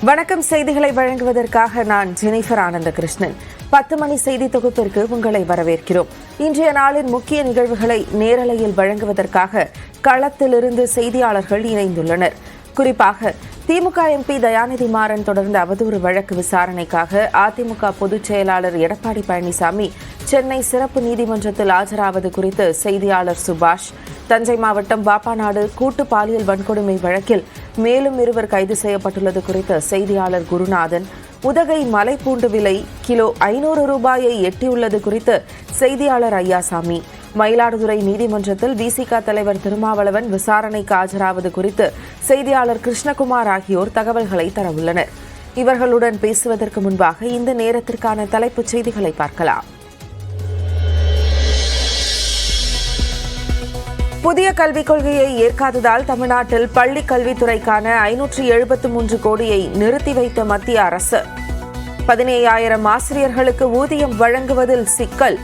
வணக்கம். செய்திகளை வழங்குவதற்காக நான் ஜெனிஃபர் ஆனந்தகிருஷ்ணன். 10 மணி செய்தி தொகுப்பிற்கு உங்களை வரவேற்கிறோம். இன்றைய நாளின் முக்கிய நிகழ்வுகளை நேரலையில் வழங்குவதற்காக களத்திலிருந்து செய்தியாளர்கள் இணைந்துள்ளனர். குறிப்பாக திமுக எம்பி தயாநிதி மாறன் தொடர்ந்த அவதூறு வழக்கு விசாரணைக்காக அதிமுக பொதுச் செயலாளர் எடப்பாடி பழனிசாமி சென்னை சிறப்பு நீதிமன்றத்தில் ஆஜராவது குறித்து செய்தியாளர் சுபாஷ், தஞ்சை மாவட்டம் பாப்பாநாடு கூட்டு பாலியல் வன்கொடுமை வழக்கில் மேலும் 2 கைது செய்யப்பட்டுள்ளது குறித்து செய்தியாளர் குருநாதன், உதகை மலைப்பூண்டு விலை கிலோ 500 ரூபாயை எட்டியுள்ளது குறித்து செய்தியாளர் ஐயாசாமி, மயிலாடுதுறை நீதிமன்றத்தில் விசிக தலைவர் திருமாவளவன் விசாரணைக்கு ஆஜராவது குறித்து செய்தியாளர் கிருஷ்ணகுமார் ஆகியோர் தகவல்களை தரவுள்ளனர். இவர்களுடன் பேசுவதற்கு முன்பாக இந்த நேரத்திற்கான தலைப்புச் செய்திகளை பார்க்கலாம். புதிய கல்விக் கொள்கையை ஏற்காததால் தமிழ்நாட்டில் பள்ளிக் கல்வித்துறைக்கான 573 கோடியை நிறுத்தி வைத்த மத்திய அரசு. 17,000 ஆசிரியர்களுக்கு ஊதியம் வழங்குவதில் சிக்கல்.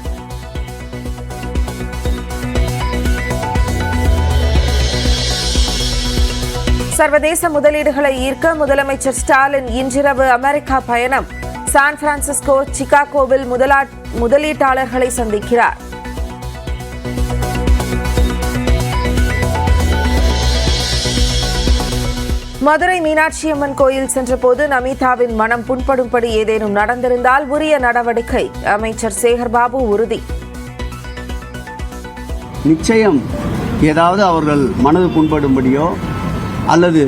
சர்வதேச முதலீடுகளை ஈர்க்க முதலமைச்சர் ஸ்டாலின் இன்றிரவு அமெரிக்கா பயணம். சான் பிரான்சிஸ்கோ, சிகாகோவில் முதலீட்டாளர்களை சந்திக்கிறார். மதுரை மீனாட்சியம்மன் கோயில் சென்றபோது நமிதாவின் மனம் புண்படும்படி ஏதேனும் நடந்திருந்தால் உரிய நடவடிக்கை, அமைச்சர் சேகர்பாபு உறுதி. நிச்சயம் ஏதாவது அவர்கள் மனது புண்படும்படியோ அல்லது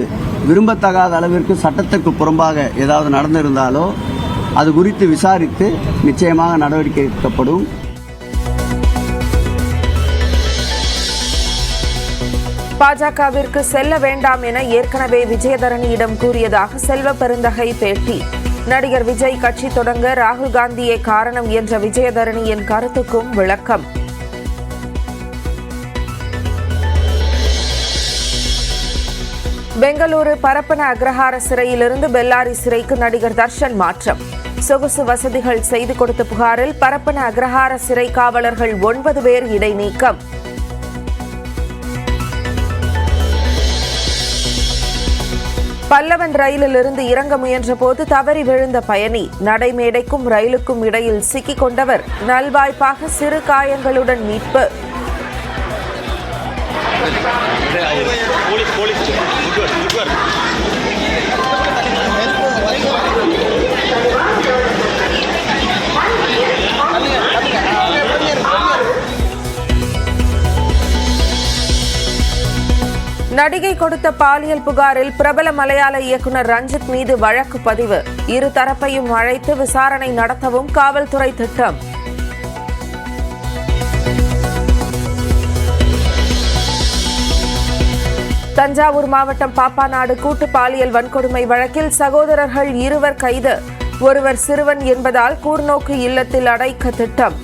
விரும்பத்தகாத அளவிற்கு சட்டத்திற்கு புறம்பாக ஏதாவது நடந்திருந்தாலோ அது குறித்து விசாரித்து நிச்சயமாக நடவடிக்கை எடுக்கப்படும். பாஜகவிற்கு செல்ல வேண்டாம் என ஏற்கனவே விஜயதரணியிடம் கூறியதாக செல்வ பெருந்தகை பேட்டி. நடிகர் விஜய் கட்சி தொடங்க ராகுல் காந்தியே காரணம் என்ற விஜயதரணியின் கருத்துக்கும் விளக்கம். பெங்களூரு பரப்பன அக்ரஹார சிறையிலிருந்து பெல்லாரி சிறைக்கு நடிகர் தர்ஷன் மாற்றம். சொகுசு வசதிகள் செய்து கொடுத்த புகாரில் பரப்பன அக்ரஹார சிறை காவலர்கள் 9 பேர் இடைநீக்கம். பல்லவன் ரயிலிலிருந்து இறங்க முயன்ற போது தவறி விழுந்த பயணி, நடைமேடைக்கும் ரயிலுக்கும் இடையில் சிக்கிக் கொண்டவர் நல்வாய்ப்பாக சிறு காயங்களுடன் மீட்பு. நடிகை கொடுத்த பாலியல் புகாரில் பிரபல மலையாள இயக்குனர் ரஞ்சித் மீது வழக்கு பதிவு. 2 தரப்பையும் அழைத்து விசாரணை நடத்தவும் காவல்துறை திட்டம். தஞ்சாவூர் மாவட்டம் பாப்பாநாடு கூட்டு பாலியல் வன்கொடுமை வழக்கில் சகோதரர்கள் 2 கைது. ஒருவர் சிறுவன் என்பதால் கூர்நோக்கு இல்லத்தில் அடைக்க திட்டம்.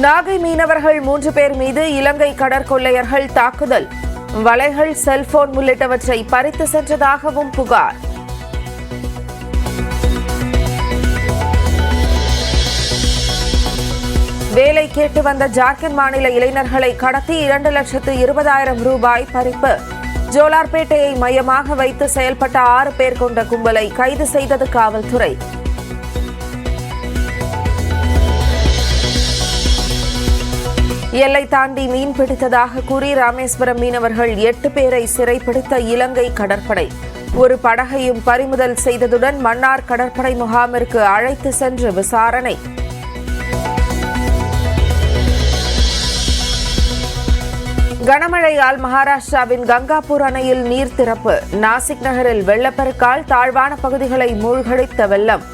நாகை மீனவர்கள் 3 பேர் மீது இலங்கை கடற்கொள்ளையர்கள் தாக்குதல். வலைகள், செல்போன் உள்ளிட்டவற்றை பறித்து சென்றதாகவும் புகார். வேலை கேட்டு வந்த ஜார்க்கண்ட் மாநில இளைஞர்களை கடத்தி 2,20,000 ரூபாய் பறிப்பு. ஜோலார்பேட்டையை மையமாக வைத்து செயல்பட்ட 6 பேர் கொண்ட கும்பலை கைது செய்தது காவல்துறை. எல்லை தாண்டி மீன் பிடித்ததாக கூறி ராமேஸ்வரம் மீனவர்கள் 8 பேரை சிறைப்பிடித்த இலங்கை கடற்படை. ஒரு படகையும் பறிமுதல் செய்ததுடன் மன்னார் கடற்படை முகாமிற்கு அழைத்து சென்று விசாரணை. கனமழையால் மகாராஷ்டிராவின் கங்காபூர் அணையில் நீர் திறப்பு. நாசிக் நகரில் வெள்ளப்பெருக்கால் தாழ்வான பகுதிகளை மூழ்கடித்த வெள்ளம்.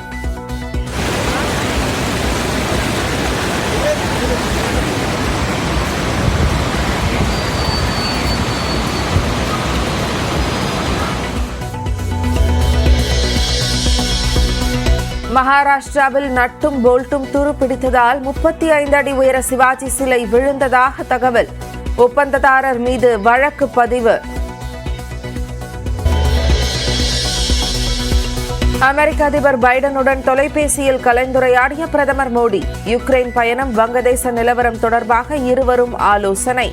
மகாராஷ்டிராவில் நட்டும் போல்ட்டும் துருப்பிடித்ததால் 35 அடி உயர சிவாஜி சிலை விழுந்ததாக தகவல். ஒப்பந்ததாரர் மீது வழக்கு பதிவு. அமெரிக்க அதிபர் பைடனுடன் தொலைபேசியில் கலந்துரையாடிய பிரதமர் மோடி. யுக்ரைன் பயணம், வங்கதேச நிலவரம் தொடர்பாக இருவரும் ஆலோசனை.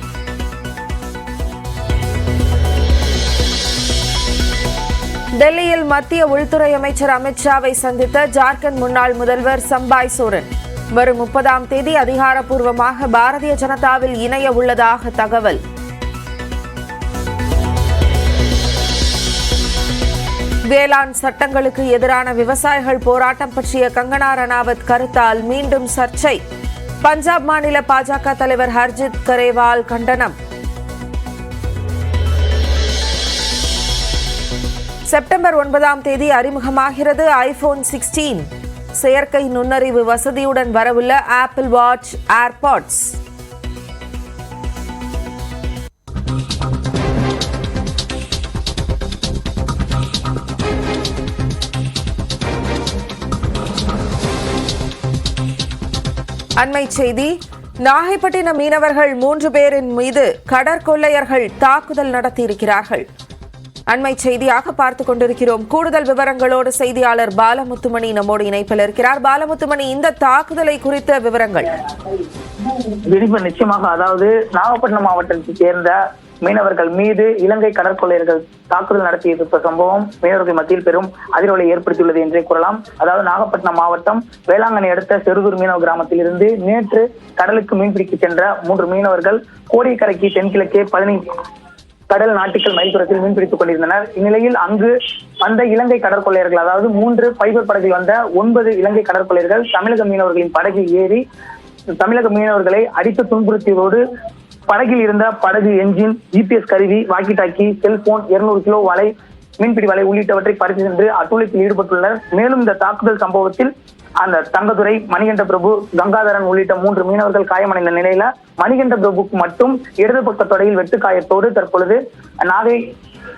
டெல்லியில் மத்திய உள்துறை அமைச்சர் அமித்ஷாவை சந்தித்த ஜார்க்கண்ட் முன்னாள் முதல்வர் சம்பாய் சோரன் வரும் 30ஆம் தேதி அதிகாரப்பூர்வமாக பாரதிய ஜனதாவில் இணைய உள்ளதாக தகவல். வேளாண் சட்டங்களுக்கு எதிரான விவசாயிகள் போராட்டம் பற்றிய கங்கனா ரணாவத் கருத்தால் மீண்டும் சர்ச்சை. பஞ்சாப் மாநில பாஜக தலைவர் ஹர்ஜித் கரேவால் கண்டனம். செப்டம்பர் 9ஆம் தேதி அறிமுகமாகிறது ஐபோன் 16. செயற்கை நுண்ணறிவு வசதியுடன் வரவுள்ள ஆப்பிள் வாட்ச், ஏர்பாட்ஸ். அண்மை செய்தி. நாகைப்பட்டினம் மீனவர்கள் 3 பேரின் மீது கடற்கொள்ளையர்கள் தாக்குதல் நடத்தியிருக்கிறார்கள். அண்மை செய்தியாக பார்த்துக் கொண்டிருக்கிறோம். கூடுதல் விவரங்களோடு செய்தியாளர் பாலமுத்துமணி நம்மோடு இணைப்பில் இருக்கிறார். பாலமுத்துமணி, இந்த தாக்குதலை குறித்த விவரங்கள். நிச்சயமாக, அதாவது நாகப்பட்டினம் மாவட்டத்தை சேர்ந்த மீனவர்கள் மீது இலங்கை கடற்கொள்ளையர்கள் தாக்குதல் நடத்திய சம்பவம் மீனவர்கள் மத்தியில் பெரும் அதிர்வலை ஏற்படுத்தியுள்ளது என்றே கூறலாம். அதாவது நாகப்பட்டினம் மாவட்டம் வேளாங்கண்ணி அடுத்த செருதூர் மீனவ கிராமத்தில் இருந்து நேற்று கடலுக்கு மீன்பிடிக்க சென்ற 3 மீனவர்கள் கோடியக்கரைக்கு தென்கிழக்கே 15 கடல் நாட்டிக்கல் மைல் தூரத்தில் மீன்பிடித்துக் கொண்டிருந்தனர். இந்நிலையில் அங்கு வந்த இலங்கை கடற்கொள்ளையர்கள், அதாவது 3 பைபர் படகில் வந்த 9 இலங்கை கடற்கொள்ளையர்கள் தமிழக மீனவர்களின் படகில் ஏறி தமிழக மீனவர்களை அடித்து துன்புறுத்தியதோடு படகில் இருந்த படகு என்ஜின், ஜிபிஎஸ் கருவி, வாக்கி டாக்கி, செல்போன், 200 கிலோ வலை, மீன்பிடி வலை உள்ளிட்டவற்றை பறித்து சென்று அட்டூழியத்தில் ஈடுபட்டுள்ளனர். மேலும் இந்த தாக்குதல் சம்பவத்தில் அந்த தங்கதுரை, மணிகண்ட பிரபு, கங்காதரன் உள்ளிட்ட 3 மீனவர்கள் காயமடைந்த நிலையில மணிகண்ட பிரபுக்கு மட்டும் இடது பக்க தொடையில் வெட்டுக்காயத்தோடு தற்பொழுது நாகை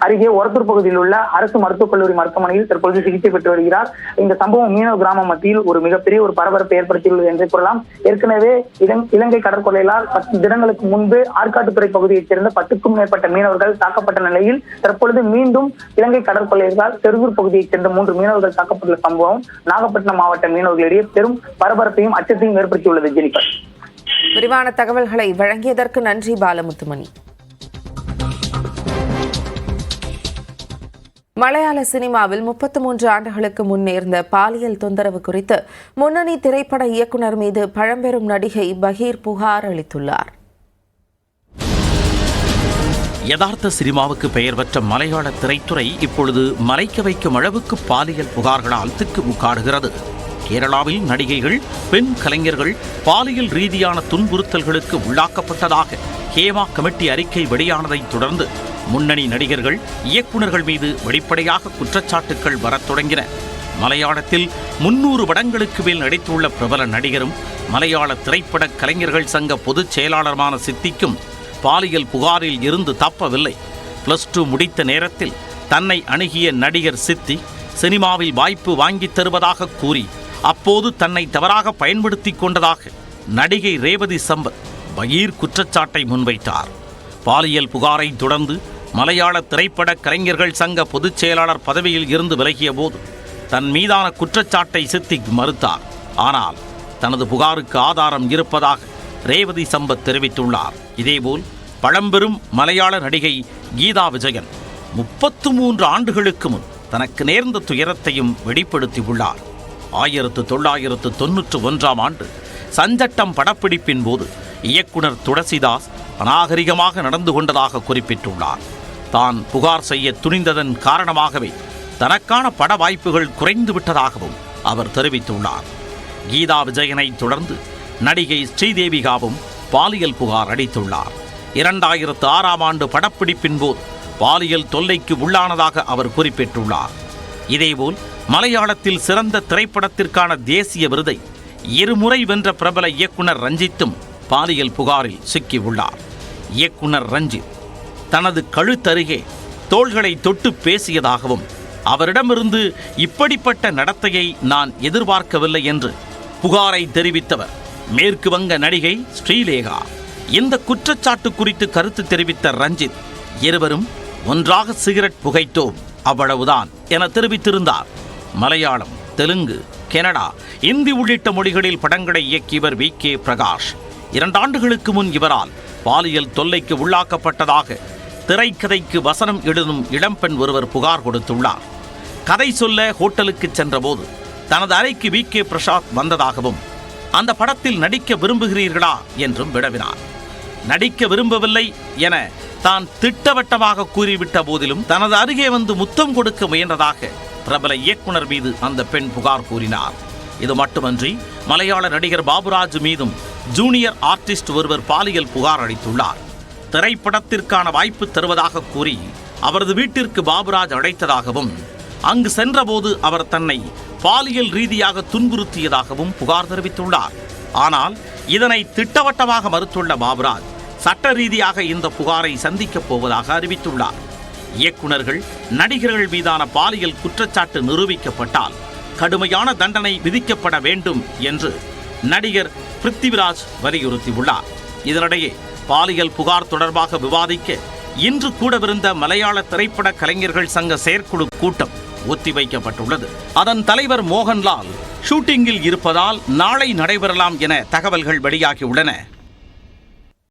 அருகே ஒரத்தூர் பகுதியில் உள்ள அரசு மருத்துவக் கல்லூரி மருத்துவமனையில் தற்பொழுது சிகிச்சை பெற்று வருகிறார். இந்த சம்பவம் மீனவ கிராம மத்தியில் ஒரு மிகப்பெரிய ஒரு பரபரப்பை ஏற்படுத்தியுள்ளது என்றே கூறலாம். ஏற்கனவே இலங்கை கடற்கொள்ளையால் 10 தினங்களுக்கு முன்பு ஆற்காட்டுத்துறை பகுதியைச் சேர்ந்த 10க்கும் மேற்பட்ட மீனவர்கள் தாக்கப்பட்ட நிலையில் தற்பொழுது மீண்டும் இலங்கை கடற்கொள்ளையர்களால் செருதூர் பகுதியைச் சேர்ந்த 3 மீனவர்கள் தாக்கப்பட்டுள்ள சம்பவம் நாகப்பட்டினம் மாவட்ட மீனவர்களிடையே பெரும் பரபரப்பையும் அச்சத்தையும் ஏற்படுத்தியுள்ளது. ஜெனிபர், விரிவான தகவல்களை வழங்கியதற்கு நன்றி பாலமுத்துமணி. மலையாள சினிமாவில் 33 ஆண்டுகளுக்கு முன் நேர்ந்த பாலியல் தொந்தரவு குறித்து முன்னணி திரைப்பட இயக்குநர் மீது பழம்பெரும் நடிகை பகீர் புகார் அளித்துள்ளார். யதார்த்த சினிமாவுக்கு பெயர் பெற்ற மலையாள திரைத்துறை இப்பொழுது மலைக்க வைக்கும் அளவுக்கு பாலியல் புகார்களால் திக்குமுக்காடுகிறது. கேரளாவில் நடிகைகள், பெண் கலைஞர்கள் பாலியல் ரீதியான துன்புறுத்தல்களுக்கு உள்ளாக்கப்பட்டதாக ஹேமா கமிட்டி அறிக்கை வெளியானதைத் தொடர்ந்து முன்னணி நடிகர்கள், இயக்குநர்கள் மீது வெளிப்படையாக குற்றச்சாட்டுகள் வரத் தொடங்கின. மலையாளத்தில் 300 படங்களுக்கு மேல் நடித்துள்ள பிரபல நடிகரும் மலையாள திரைப்பட கலைஞர்கள் சங்க பொதுச் செயலாளருமான சித்திக்கும் பாலியல் புகாரில் இருந்து தப்பவில்லை. +2 முடித்த நேரத்தில் தன்னை அணுகிய நடிகர் சித்தி சினிமாவில் வாய்ப்பு வாங்கித் தருவதாக கூறி அப்போது தன்னை தவறாக பயன்படுத்தி கொண்டதாக நடிகை ரேவதி சம்பத் பகீர் குற்றச்சாட்டை முன்வைத்தார். பாலியல் புகாரை தொடர்ந்து மலையாள திரைப்பட கலைஞர்கள் சங்க பொதுச் செயலாளர் பதவியில் இருந்து விலகிய போது தன் மீதான குற்றச்சாட்டை சித்திக் மறுத்தார். ஆனால் தனது புகாருக்கு ஆதாரம் இருப்பதாக ரேவதி சம்பத் தெரிவித்துள்ளார். இதேபோல் பழம்பெரும் மலையாள நடிகை கீதா விஜயன் 33 ஆண்டுகளுக்கு முன் தனக்கு நேர்ந்த துயரத்தையும் வெளிப்படுத்தியுள்ளார். 1991ஆம் ஆண்டு சஞ்சட்டம் படப்பிடிப்பின் போது இயக்குனர் துளசிதாஸ் அநாகரிகமாக நடந்து கொண்டதாக குறிப்பிட்டுள்ளார். தான் புகார் செய்ய துணிந்ததன் காரணமாகவே தனக்கான பட வாய்ப்புகள் குறைந்து விட்டதாகவும் அவர் தெரிவித்துள்ளார். கீதா விஜயனை தொடர்ந்து நடிகை ஸ்ரீதேவிகாவும் பாலியல் புகார் அளித்துள்ளார். 2006ஆம் ஆண்டு படப்பிடிப்பின் போது பாலியல் தொல்லைக்கு உள்ளானதாக அவர் குறிப்பிட்டுள்ளார். இதேபோல் மலையாளத்தில் சிறந்த திரைப்படத்திற்கான தேசிய விருதை 2 முறை வென்ற பிரபல இயக்குனர் ரஞ்சித்தும் பாலியல் புகாரில் சிக்கியுள்ளார். இயக்குனர் ரஞ்சித் தனது கழுத்தருகே தோள்களை தொட்டு பேசியதாகவும் அவரிடமிருந்து இப்படிப்பட்ட நடத்தையை நான் எதிர்பார்க்கவில்லை என்று புகாரை தெரிவித்தவர் மேற்கு வங்க நடிகை ஸ்ரீலேகா. இந்த குற்றச்சாட்டு குறித்து கருத்து தெரிவித்த ரஞ்சித், இருவரும் ஒன்றாக சிகரெட் புகைத்தோம், அவ்வளவுதான் என தெரிவித்திருந்தார். மலையாளம், தெலுங்கு, கனடா, இந்தி உள்ளிட்ட மொழிகளில் படங்களை இயக்கியவர் VK பிரகாஷ் 2 ஆண்டுகளுக்கு முன் இவரால் பாலியல் தொல்லைக்கு உள்ளாக்கப்பட்டதாக திரைக்கதைக்கு வசனம் எழுதும் இளம்பெண் ஒருவர் புகார் கொடுத்துள்ளார். கதை சொல்ல ஹோட்டலுக்கு சென்றபோது தனது அறைக்கு வி.கே. பிரசாத் வந்ததாகவும் அந்த படத்தில் நடிக்க விரும்புகிறீர்களா என்றும் வினவினார். நடிக்க விரும்பவில்லை என தான் திட்டவட்டமாக கூறிவிட்ட போதிலும் தனது அருகே வந்து முத்தம் கொடுக்க முயன்றதாக பிரபல இயக்குனர் மீது அந்த பெண் புகார் கூறினார். இது மட்டுமன்றி மலையாள நடிகர் பாபுராஜ் மீதும் ஜூனியர் ஆர்டிஸ்ட் ஒருவர் பாலியல் புகார் அளித்துள்ளார். திரைப்படத்திற்கான வாய்ப்பு தருவதாக கூறி அவரது வீட்டிற்கு பாபுராஜ் அழைத்ததாகவும் அங்கு சென்றபோது அவர் தன்னை பாலியல் ரீதியாக துன்புறுத்தியதாகவும் புகார் தெரிவித்துள்ளார். ஆனால் இதனை திட்டவட்டமாக மறுத்துள்ள பாபுராஜ் சட்ட ரீதியாக இந்த புகாரை சந்திக்கப் போவதாக அறிவித்துள்ளார். இயக்குனர்கள் நடிகர்கள் மீதான பாலியல் குற்றச்சாட்டு நிரூபிக்கப்பட்டால் கடுமையான தண்டனை விதிக்கப்பட வேண்டும் என்று நடிகர் பிருத்திவிராஜ் வலியுறுத்தியுள்ளார். இதனிடையே பாலியல் புகார் தொடர்பாக விவாதிக்க இன்று கூடவிருந்த மலையாள திரைப்பட கலைஞர்கள் சங்க செயற்குழு கூட்டம் ஒத்திவைக்கப்பட்டுள்ளது. அதன் தலைவர் மோகன்லால் ஷூட்டிங்கில் இருப்பதால் நாளை நடைபெறலாம் என தகவல்கள் வெளியாகியுள்ளன.